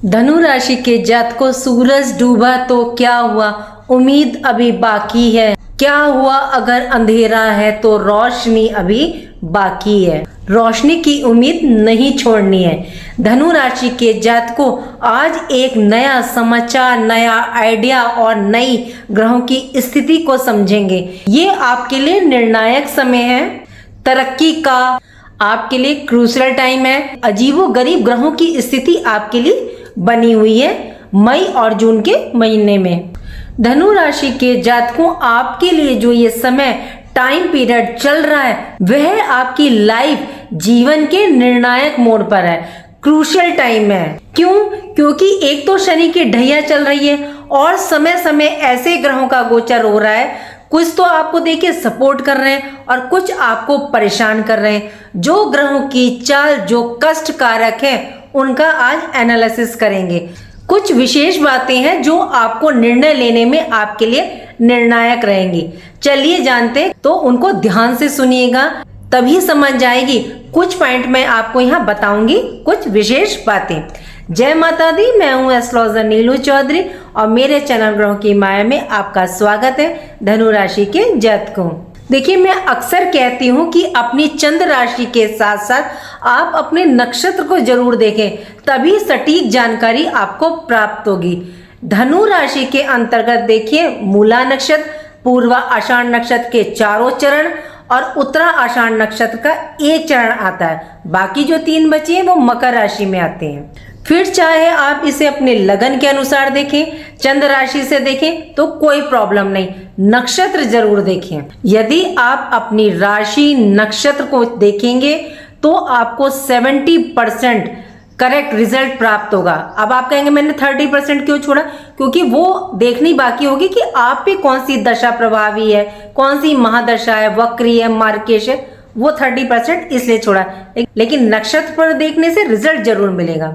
धनु राशि के जातकों, सूरज डूबा तो क्या हुआ, उम्मीद अभी बाकी है। क्या हुआ अगर अंधेरा है तो रोशनी अभी बाकी है। रोशनी की उम्मीद नहीं छोड़नी है। धनु राशि के जातकों, आज एक नया समाचार, नया आइडिया और नई ग्रहों की स्थिति को समझेंगे। ये आपके लिए निर्णायक समय है, तरक्की का आपके लिए क्रूशियल टाइम है। अजीबोगरीब ग्रहों की स्थिति आपके लिए बनी हुई है मई और जून के महीने में। धनु राशि के जातकों, आपके लिए जो ये समय टाइम पीरियड चल रहा है वह आपकी लाइफ जीवन के निर्णायक मोड़ पर है, क्रूशियल टाइम है। क्यों? क्योंकि एक तो शनि की ढैया चल रही है और समय समय ऐसे ग्रहों का गोचर हो रहा है, कुछ तो आपको देखिए सपोर्ट कर रहे हैं और कुछ आपको परेशान कर रहे हैं। जो ग्रहों की चाल जो कष्ट कारक है उनका आज एनालिसिस करेंगे। कुछ विशेष बातें हैं जो आपको निर्णय लेने में आपके लिए निर्णायक रहेंगी। चलिए जानते हैं, तो उनको ध्यान से सुनिएगा तभी समझ जाएगी। कुछ पॉइंट मैं आपको यहाँ बताऊंगी, कुछ विशेष बातें। जय माता दी, मैं हूँ एस्ट्रोलॉजर नीलू चौधरी और मेरे चैनल ग्रहों की माया में आपका स्वागत है। धनु राशि के जातकों, देखिए मैं अक्सर कहती हूँ कि अपनी चंद्र राशि के साथ साथ आप अपने नक्षत्र को जरूर देखें, तभी सटीक जानकारी आपको प्राप्त होगी। धनु राशि के अंतर्गत देखिए मूला नक्षत्र, पूर्वा आषाढ़ नक्षत्र के चारों चरण और उत्तरा आषाढ़ नक्षत्र का एक चरण आता है। बाकी जो 3 बचे हैं वो मकर राशि में आते हैं। फिर चाहे आप इसे अपने लगन के अनुसार देखें, चंद्र राशि से देखें तो कोई प्रॉब्लम नहीं, नक्षत्र जरूर देखें। यदि आप अपनी राशि नक्षत्र को देखेंगे तो आपको 70% करेक्ट रिजल्ट प्राप्त होगा। अब आप कहेंगे मैंने 30% क्यों छोड़ा? क्योंकि वो देखनी बाकी होगी कि आप पे कौन सी दशा प्रभावी है, कौन सी महादशा है, वक्री है, मार्केश है, वो 30% इसलिए छोड़ा। लेकिन नक्षत्र पर देखने से रिजल्ट जरूर मिलेगा।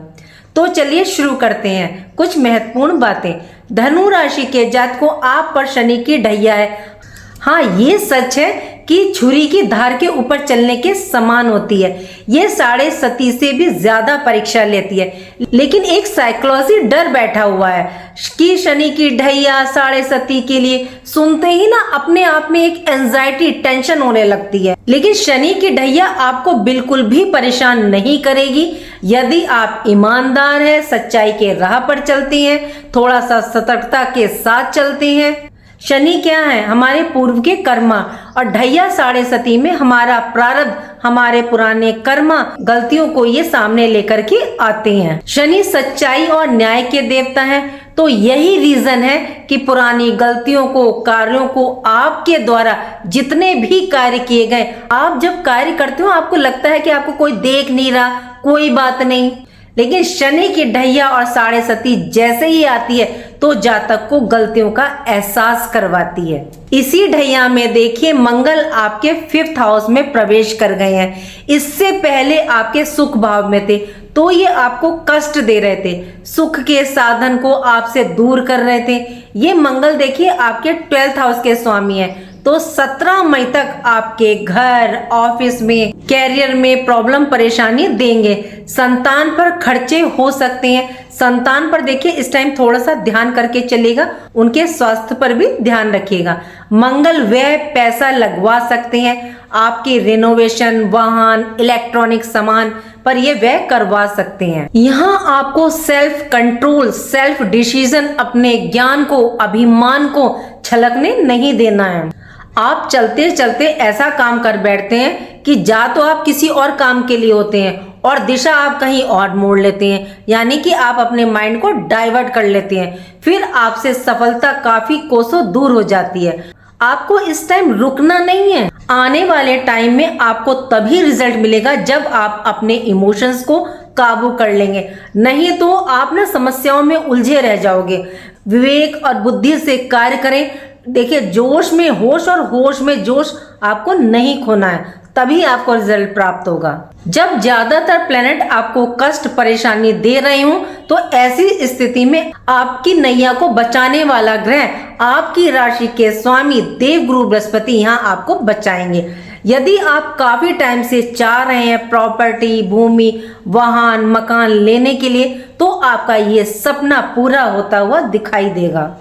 तो चलिए शुरू करते हैं। कुछ महत्वपूर्ण बातें। धनु राशि के जातकों, आप पर शनि की ढैया है। हाँ, ये सच है कि छुरी की धार के ऊपर चलने के समान होती है। ये 7.5 से भी ज्यादा परीक्षा लेती है। लेकिन एक साइकोलॉजी डर बैठा हुआ है कि शनि की ढैया 7.5 के लिए सुनते ही ना अपने आप में एक एंजाइटी, टेंशन होने लगती है। लेकिन शनि की ढैया आपको बिल्कुल भी परेशान नहीं करेगी यदि आप ईमानदार हैं, सच्चाई के राह पर चलते हैं, थोड़ा सा सतर्कता के साथ चलते हैं। शनि क्या है? हमारे पूर्व के कर्मा, और ढैया 7.5 में हमारा प्रारब्ध, हमारे पुराने कर्मा, गलतियों को ये सामने लेकर के आते हैं। शनि सच्चाई और न्याय के देवता हैं, तो यही रीजन है कि पुरानी गलतियों को, कार्यों को आपके द्वारा जितने भी कार्य किए गए, आप जब कार्य करते हो आपको लगता है कि आपको कोई देख नहीं रहा, कोई बात नहीं। लेकिन शनि की ढैया और 7.5 जैसे ही आती है तो जातक को गलतियों का एहसास करवाती है। इसी ढैया में देखिए मंगल आपके 5th हाउस में प्रवेश कर गए हैं। इससे पहले आपके सुख भाव में थे, तो ये आपको कष्ट दे रहे थे, सुख के साधन को आपसे दूर कर रहे थे। ये मंगल देखिए आपके 12th हाउस के स्वामी है, तो 17 मई तक आपके घर, ऑफिस में, कैरियर में प्रॉब्लम, परेशानी देंगे। संतान पर खर्चे हो सकते हैं। संतान पर देखिए इस टाइम थोड़ा सा ध्यान करके चलेगा, उनके स्वास्थ्य पर भी ध्यान रखिएगा। मंगल व्यय पैसा लगवा सकते हैं, आपकी रिनोवेशन, वाहन, इलेक्ट्रॉनिक सामान पर ये व्यय करवा सकते हैं। यहाँ आपको सेल्फ कंट्रोल, सेल्फ डिसीजन, अपने ज्ञान को, अभिमान को छलकने नहीं देना है। आप चलते चलते ऐसा काम कर बैठते हैं कि जा तो आप किसी और काम के लिए होते हैं और दिशा आप कहीं और मोड़ लेते हैं, यानी कि आप अपने माइंड को डाइवर्ट कर लेते हैं। फिर आपसे सफलता काफी कोसों दूर हो जाती है। आपको इस टाइम रुकना नहीं है। आने वाले टाइम में आपको तभी रिजल्ट मिलेगा जब आप अपने इमोशंस को काबू कर लेंगे, नहीं तो आप ना समस्याओं में उलझे रह जाओगे। विवेक और बुद्धि से कार्य करें। देखिए जोश में होश और होश में जोश आपको नहीं खोना है, तभी आपको रिजल्ट प्राप्त होगा। जब ज्यादातर प्लेनेट आपको कष्ट, परेशानी दे रहे हो तो ऐसी स्थिति में आपकी नैया को बचाने वाला ग्रह, आपकी राशि के स्वामी देवगुरु बृहस्पति यहाँ आपको बचाएंगे। यदि आप काफी टाइम से चाह रहे हैं प्रॉपर्टी, भूमि, वाहन, मकान लेने के लिए, तो आपका ये सपना पूरा होता हुआ दिखाई देगा।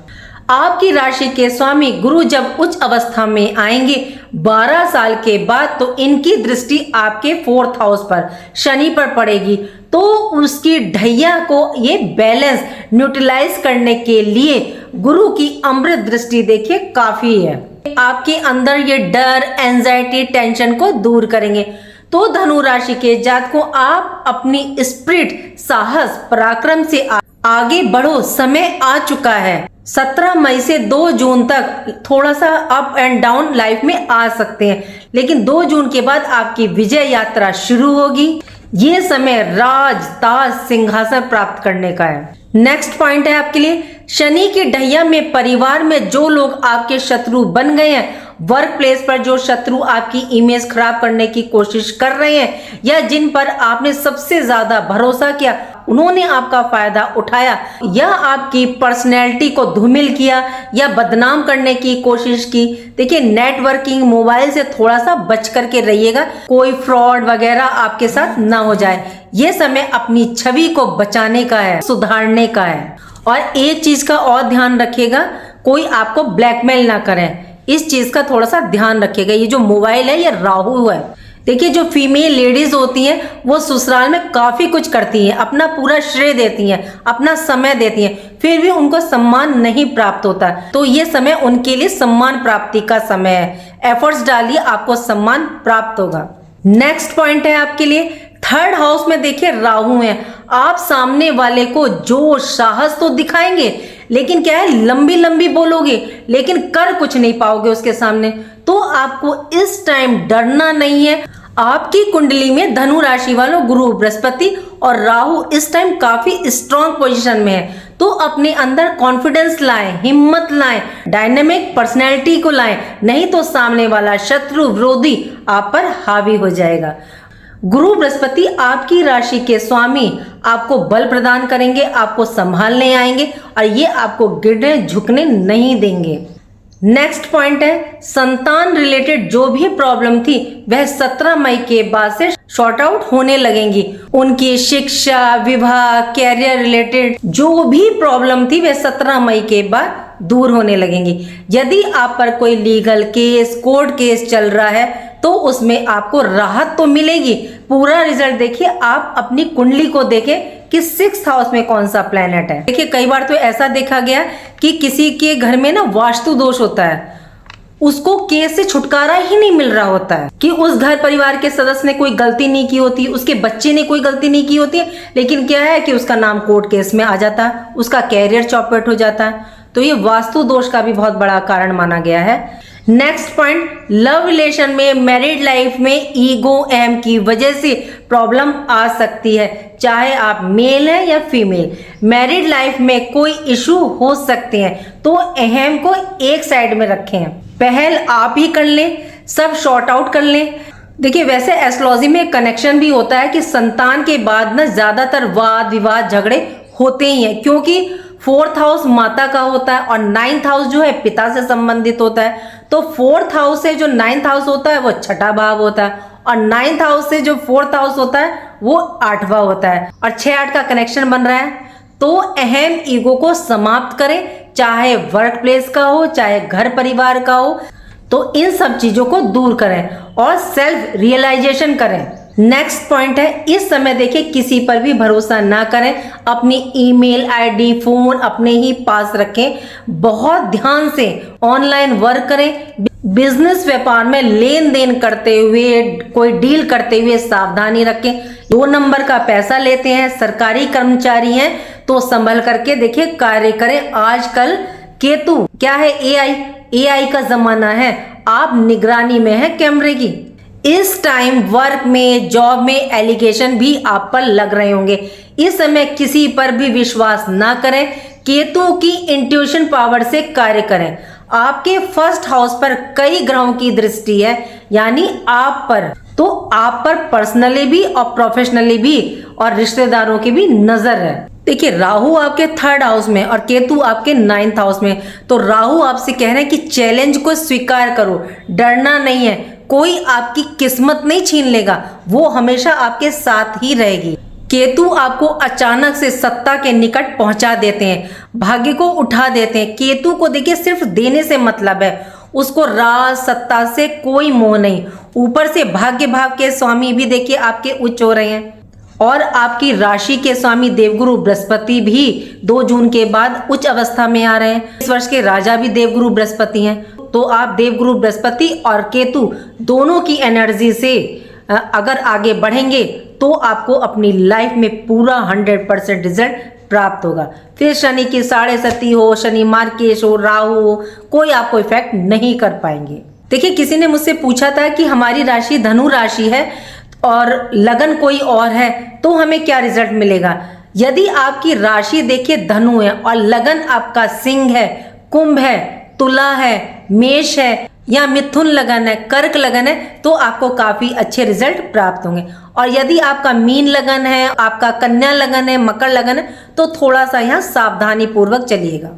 आपकी राशि के स्वामी गुरु जब उच्च अवस्था में आएंगे 12 साल के बाद, तो इनकी दृष्टि आपके 4th हाउस पर शनि पर पड़ेगी, तो उसकी ढैया को ये बैलेंस न्यूट्रलाइज करने के लिए गुरु की अमृत दृष्टि देखिए काफी है। आपके अंदर ये डर, एंजाइटी, टेंशन को दूर करेंगे। तो धनु राशि के जातकों, आप अपनी स्पिरिट, साहस, पराक्रम से आगे बढ़ो, समय आ चुका है। 17 मई से 2 जून तक थोड़ा सा अप एंड डाउन लाइफ में आ सकते हैं, लेकिन 2 जून के बाद आपकी विजय यात्रा शुरू होगी। ये समय राज, ताज, सिंहासन प्राप्त करने का है। नेक्स्ट पॉइंट है आपके लिए, शनि की ढैया में परिवार में जो लोग आपके शत्रु बन गए हैं, वर्क प्लेस पर जो शत्रु आपकी इमेज खराब करने की कोशिश कर रहे हैं, या जिन पर आपने सबसे ज्यादा भरोसा किया, उन्होंने आपका फायदा उठाया, या आपकी पर्सनैलिटी को धूमिल किया, या बदनाम करने की कोशिश की। देखिए, नेटवर्किंग, मोबाइल से थोड़ा सा बच करके रहिएगा, कोई फ्रॉड वगैरह आपके साथ ना हो जाए। ये समय अपनी छवि को बचाने का है, सुधारने का है। और एक चीज का और ध्यान रखिएगा, कोई आपको ब्लैकमेल ना करे, इस चीज का थोड़ा सा ध्यान रखिएगा। ये जो मोबाइल है, ये राहु है। देखिए, जो फीमेल लेडीज होती हैं, वो ससुराल में काफी कुछ करती हैं, अपना पूरा श्रेय देती हैं, अपना समय देती हैं, फिर भी उनको सम्मान नहीं प्राप्त होता। तो ये समय उनके लिए सम्मान प्राप्ति का समय है। एफर्ट्स डालिए, आपको सम्मान प्राप्त होगा। नेक्स्ट पॉइंट है आपके लिए, 3rd हाउस में देखिए राहु है। आप सामने वाले को जोश, साहस तो दिखाएंगे, लेकिन क्या है, लंबी लंबी बोलोगे, लेकिन कर कुछ नहीं पाओगे उसके सामने। तो आपको इस टाइम डरना नहीं है। आपकी कुंडली में धनु राशि वालों गुरु, बृहस्पति और राहु इस टाइम काफी स्ट्रॉन्ग पोजीशन में है। तो अपने अंदर कॉन्फिडेंस लाएं, हिम्मत लाएं, डायनेमिक पर्सनैलिटी को लाएं, नहीं तो सामने वाला शत्रु, विरोधी आप पर हावी हो जाएगा। गुरु बृहस्पति आपकी राशि के स्वामी आपको बल प्रदान करेंगे, आपको संभालने आएंगे, और ये आपको गिरने झुकने नहीं देंगे। नेक्स्ट पॉइंट है, संतान रिलेटेड जो भी प्रॉब्लम थी, वह 17 मई के बाद से शॉर्ट आउट होने लगेंगी। उनकी शिक्षा, विवाह, कैरियर रिलेटेड जो भी प्रॉब्लम थी, वह 17 मई के बाद दूर होने लगेंगी। यदि आप पर कोई लीगल केस, कोर्ट केस चल रहा है, तो उसमें आपको राहत तो मिलेगी। पूरा रिजल्ट देखिए, आप अपनी कुंडली को देखें कि 6th हाउस में कौन सा प्लेनेट है। देखिए, कई बार तो ऐसा देखा गया कि किसी के घर में ना वास्तु दोष होता है, उसको केस से छुटकारा ही नहीं मिल रहा होता है, कि उस घर परिवार के सदस्य ने कोई गलती नहीं की होती, उसके बच्चे ने कोई गलती नहीं की होती है, लेकिन क्या है कि उसका नाम कोर्ट केस में आ जाता है, उसका कैरियर चौपट हो जाता है। तो ये वास्तु दोष का भी बहुत बड़ा कारण माना गया है। नेक्स्ट पॉइंट, लव रिलेशन में, मैरिड लाइफ में ईगो, एम की वजह से प्रॉब्लम आ सकती है, चाहे आप मेल हैं या फीमेल। मैरिड लाइफ में कोई इशू हो सकते हैं, तो अहम को एक साइड में रखें, पहल आप ही कर लें, सब शॉर्ट आउट कर लें। देखिए, वैसे एस्ट्रोलॉजी में कनेक्शन भी होता है कि संतान के बाद ना ज्यादातर वाद विवाद झगड़े होते ही हैं, क्योंकि 4th हाउस माता का होता है और 9th हाउस जो है पिता से संबंधित होता है। तो 4th हाउस से जो 9th हाउस होता है वो 6ठा भाव होता है, और 9th हाउस से जो 4th हाउस होता है वो 8वां होता है, और 6-8 का कनेक्शन बन रहा है। तो अहम ईगो को समाप्त करें, चाहे वर्क प्लेस का हो, चाहे घर परिवार का हो, तो इन सब चीजों को दूर करें और सेल्फ रियलाइजेशन करें। नेक्स्ट पॉइंट है, इस समय देखिए किसी पर भी भरोसा ना करें, अपनी ईमेल आईडी, फोन अपने ही पास रखें, बहुत ध्यान से ऑनलाइन वर्क करें, बिजनेस व्यापार में लेन देन करते हुए, कोई डील करते हुए सावधानी रखें। 2 नंबर का पैसा लेते हैं, सरकारी कर्मचारी हैं, तो संभल करके देखिए कार्य करें। आजकल केतु क्या है, एआई का जमाना है, आप निगरानी में है कैमरे की। इस टाइम वर्क में, जॉब में एलिगेशन भी आप पर लग रहे होंगे। इस समय किसी पर भी विश्वास ना करें, केतु की इंट्यूशन पावर से कार्य करें। आपके 1st हाउस पर कई ग्रहों की दृष्टि है, यानी आप पर, तो आप पर पर्सनली भी और प्रोफेशनली भी और रिश्तेदारों की भी नजर है। देखिए, राहु आपके 3rd हाउस में और केतु आपके 9th हाउस में। तो राहु आपसे कह रहे हैं कि चैलेंज को स्वीकार करो, डरना नहीं है, कोई आपकी किस्मत नहीं छीन लेगा, वो हमेशा आपके साथ ही रहेगी। केतु आपको अचानक से सत्ता के निकट पहुंचा देते हैं, भाग्य को उठा देते हैं। केतु को देखिए सिर्फ देने से मतलब है, उसको राज सत्ता से कोई मोह नहीं। ऊपर से भाग्य भाव के स्वामी भी देखिए आपके उच्च हो रहे हैं, और आपकी राशि के स्वामी देवगुरु बृहस्पति भी 2 जून के बाद उच्च अवस्था में आ रहे हैं। इस वर्ष के राजा भी देवगुरु बृहस्पति हैं। तो आप देवगुरु बृहस्पति और केतु दोनों की एनर्जी से अगर आगे बढ़ेंगे तो आपको अपनी लाइफ में पूरा 100% रिजल्ट प्राप्त होगा। फिर शनि की 7.5 हो, शनि मार्केश हो, राहु हो, कोई आपको इफेक्ट नहीं कर पाएंगे। देखिए किसी ने मुझसे पूछा था कि हमारी राशि धनु राशि है और लगन कोई और है तो हमें क्या रिजल्ट मिलेगा। यदि आपकी राशि देखिए धनु है और लगन आपका सिंह है, कुंभ है, तुला है, मेष है या मिथुन लगन है, कर्क लगन है, तो आपको काफी अच्छे रिजल्ट प्राप्त होंगे। और यदि आपका मीन लगन है, आपका कन्या लगन है, मकर लगन है, तो थोड़ा सा यहाँ सावधानी पूर्वक चलिएगा।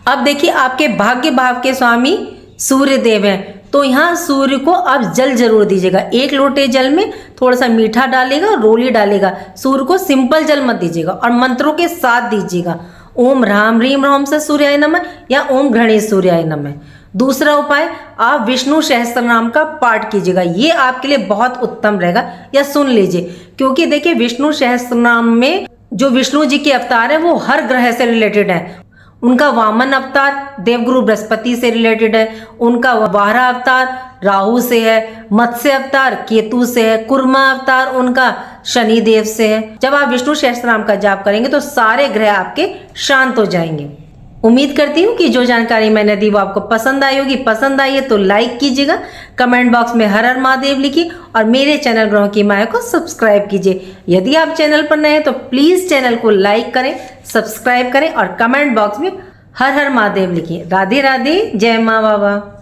अब देखिए आपके भाग्य भाव के स्वामी सूर्य देव हैं, तो यहाँ सूर्य को आप जल जरूर दीजिएगा। 1 लोटे जल में थोड़ा सा मीठा डालेगा, रोली डालेगा। सूर्य को सिंपल जल मत दीजिएगा और मंत्रों के साथ दीजिएगा। ओम ह्राम ह्रीम ह्रौम से सूर्याय नमः या ओम गणेश सूर्याय नमः। दूसरा उपाय, आप विष्णु सहस्त्र नाम का पाठ कीजिएगा, ये आपके लिए बहुत उत्तम रहेगा। या सुन लीजिए, क्योंकि देखिए विष्णु सहस्त्र नाम में जो विष्णु जी के अवतार है वो हर ग्रह से रिलेटेड है। उनका वामन अवतार देवगुरु बृहस्पति से रिलेटेड है, उनका वारा अवतार राहु से है, मत्स्य अवतार केतु से है, कुर्मा अवतार उनका शनि देव से है। जब आप विष्णु सहस्त्र नाम का जाप करेंगे तो सारे ग्रह आपके शांत हो जाएंगे। उम्मीद करती हूँ कि जो जानकारी मैंने दी वो आपको पसंद आई होगी। पसंद आई है तो लाइक कीजिएगा, कमेंट बॉक्स में हर हर महादेव लिखिए और मेरे चैनल ग्रहों की माया को सब्सक्राइब कीजिए। यदि आप चैनल पर नए हैं तो प्लीज़ चैनल को लाइक करें, सब्सक्राइब करें और कमेंट बॉक्स में हर हर महादेव लिखिए। राधे राधे, जय माँ बाबा।